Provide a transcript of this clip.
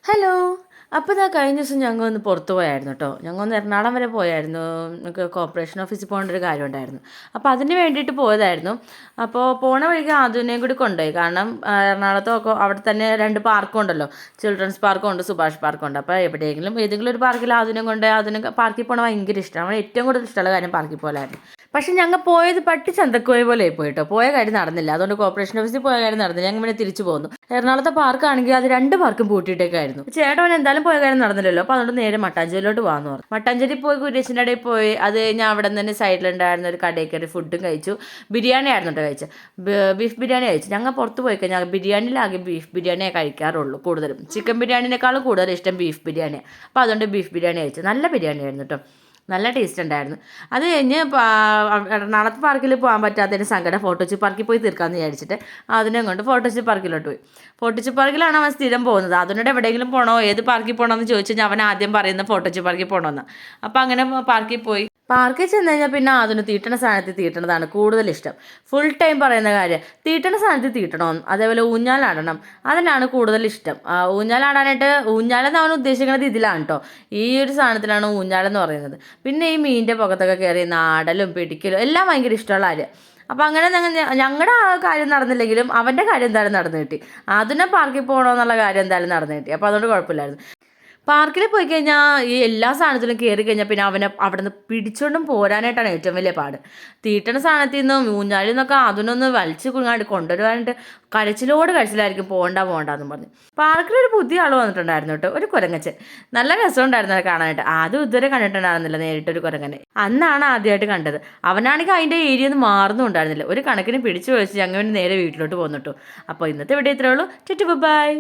Hello. അപ്പോൾ ഇതാ കഴിഞ്ഞ ദിവസം ഞങ്ങൾ ഒന്ന് പുറത്ത് പോയായിരുന്നു കേട്ടോ. ഞങ്ങൾ ഒന്ന് എറണാകുളം വരെ പോയായിരുന്നു. നമുക്ക് കോർപ്പറേഷൻ ഓഫീസിൽ പോകേണ്ട ഒരു കാര്യം ഉണ്ടായിരുന്നു. അപ്പോൾ അതിന് വേണ്ടിയിട്ട് പോയതായിരുന്നു. അപ്പോൾ പോണ വഴിക്ക് ആദുവിനെയും കൂടി കൊണ്ടുപോയി. കാരണം എറണാകുളത്തൊക്കെ അവിടെ തന്നെ 2 പാർക്കും ഉണ്ടല്ലോ. ചിൽഡ്രൻസ് പാർക്കും ഉണ്ട്, സുഭാഷ് പാർക്കും ഉണ്ട്. അപ്പോൾ ഏതെങ്കിലും ഒരു പാർക്കിൽ ആദുവിനെയും കൊണ്ട് അതിന് പാർക്കിൽ പോകണം ഭയങ്കര ഇഷ്ടമാണ്. അവന് ഏറ്റവും കൂടുതൽ ഇഷ്ടമുള്ള കാര്യം പാർക്കിൽ പോലായിരുന്നു. പക്ഷെ ഞങ്ങൾ പോയത് പട്ടി ചന്തക്കോയ പോലെ പോയിട്ടോ. പോയ കാര്യം നടന്നില്ല. അതുകൊണ്ട് കോർപ്പറേഷൻ ഓഫീസിൽ പോയ കാര്യം നടന്നില്ല. ഞങ്ങൾ പിന്നെ തിരിച്ചു പോന്നു. എറണാകുളത്തെ പാർക്കാണെങ്കിൽ അത് 2 പാർക്കും പൂട്ടിയിട്ടേക്കായിരുന്നു. ചേട്ടൻ എന്തായാലും പോയ കാര്യം നടന്നില്ലല്ലോ. അപ്പോൾ അതുകൊണ്ട് നേരെ മട്ടാഞ്ചേരിയിലോട്ട് പോകാമെന്ന് പറഞ്ഞു. മട്ടാഞ്ചേരി പോയി കുര്യച്ചിൻ്റെ ഇടയിൽ പോയി. അത് കഴിഞ്ഞ് അവിടെ നിന്ന് തന്നെ സൈഡിലുണ്ടായിരുന്ന ഒരു കടയിൽ കയറി ഫുഡും കഴിച്ചു. ബിരിയാണി ആയിരുന്നു കേട്ടോ കഴിച്ചത്. ബീഫ് ബിരിയാണി കഴിച്ചു. ഞങ്ങൾ പുറത്ത് പോയി കഴിഞ്ഞാൽ ബിരിയാണിയിലാകെ ബീഫ് ബിരിയാണിയെ കഴിക്കാറുള്ളൂ കൂടുതലും. ചിക്കൻ ബിരിയാണിനേക്കാളും കൂടുതൽ ഇഷ്ടം ബീഫ് ബിരിയാണിയാണ്. അപ്പോൾ അതുകൊണ്ട് ബീഫ് ബിരിയാണി കഴിച്ചു. നല്ല ബിരിയാണി ആയിരുന്നു കേട്ടോ. നല്ല ടേസ്റ്റ് ഉണ്ടായിരുന്നു. അത് കഴിഞ്ഞ് എറണാകുളത്ത് പാർക്കിൽ പോകാൻ പറ്റാത്തതിന് സങ്കടം ഫോട്ടോച്ചി പാർക്കിൽ പോയി തീർക്കാമെന്ന് വിചാരിച്ചിട്ട് അതിനെ കൊണ്ട് ഫോട്ടോച്ചി പാർക്കിലോട്ട് പോയി. ഫോട്ടോച്ചി പാർക്കിലാണ് അവൻ സ്ഥിരം പോകുന്നത്. അതിനോട് എവിടെയെങ്കിലും പോകണോ, ഏത് പാർക്കിൽ പോകണമെന്ന് ചോദിച്ചു കഴിഞ്ഞാൽ അവൻ ആദ്യം പറയുന്നത് ഫോട്ടോച്ചി പാർക്കിൽ പോകണമെന്ന്. അപ്പോൾ അങ്ങനെ പാർക്കിൽ പോയി. പാർക്കിൽ ചെന്ന് കഴിഞ്ഞാൽ പിന്നെ അതിന് തീട്ടണ സാധനത്തിൽ തീട്ടണതാണ് കൂടുതൽ ഇഷ്ടം. ഫുൾ ടൈം പറയുന്ന കാര്യം തീട്ടണ സാധനത്തിൽ തീട്ടണം. അതേപോലെ ഊഞ്ഞാലാടണം, അതിനാണ് കൂടുതൽ ഇഷ്ടം. ഊഞ്ഞാലാടാനായിട്ട് ഊഞ്ഞാലെന്ന് അവൻ ഉദ്ദേശിക്കുന്നത് ഇതിലാണ് കേട്ടോ. ഈ ഒരു സാധനത്തിലാണ് ഊഞ്ഞാലെന്ന് പറയുന്നത്. പിന്നെ ഈ മീനിൻ്റെ പുറത്തൊക്കെ കയറി നാടലും പിടിക്കലും എല്ലാം ഭയങ്കര ഇഷ്ടമുള്ള കാര്യം. അപ്പം അങ്ങനെ ഞങ്ങളുടെ ആ കാര്യം നടന്നില്ലെങ്കിലും അവൻ്റെ കാര്യം എന്തായാലും നടന്നു കിട്ടി. അതിനെ പാർക്കിൽ പോകണമെന്നുള്ള കാര്യം എന്തായാലും നടന്നു കിട്ടി. അപ്പോൾ അതുകൊണ്ട് കുഴപ്പമില്ലായിരുന്നു. പാർക്കിൽ പോയി കഴിഞ്ഞാൽ ഈ എല്ലാ സാധനത്തിലും കയറി കഴിഞ്ഞാൽ പിന്നെ അവനെ അവിടെ നിന്ന് പിടിച്ചുകൊണ്ടും പോരാനായിട്ടാണ് ഏറ്റവും വലിയ പാട്. തീട്ടണ സാധനത്തിൽ നിന്നും ഊഞ്ഞാലിൽ നിന്നൊക്കെ അതിനൊന്ന് വലിച്ചു കുങ്ങാണ്ട് കൊണ്ടുവരുവാനായിട്ട് കരച്ചിലായിരിക്കും പോകണ്ടെന്ന് പറഞ്ഞു. പാർക്കിലൊരു പുതിയ ആൾ വന്നിട്ടുണ്ടായിരുന്നു കേട്ടോ, ഒരു കുരങ്ങച്ചൻ. നല്ല രസമുണ്ടായിരുന്നു അത് കാണാനായിട്ട്. ആദ്യം ഇതുവരെ കണ്ടിട്ടുണ്ടായിരുന്നില്ല നേരിട്ടൊരു കുരങ്ങനെ. അന്നാണ് ആദ്യമായിട്ട് കണ്ടത്. അവനാണെങ്കിൽ അതിൻ്റെ ഏരിയ ഒന്നും മാറുന്നുണ്ടായിരുന്നില്ല. ഒരു കണക്കിന് പിടിച്ചു വെച്ച് ഞങ്ങൾ നേരെ വീട്ടിലോട്ട് പോന്നു കേട്ടോ. അപ്പോൾ ഇന്നത്തെ വീഡിയോ ഇത്രയേ ഉള്ളൂ. ബൈ.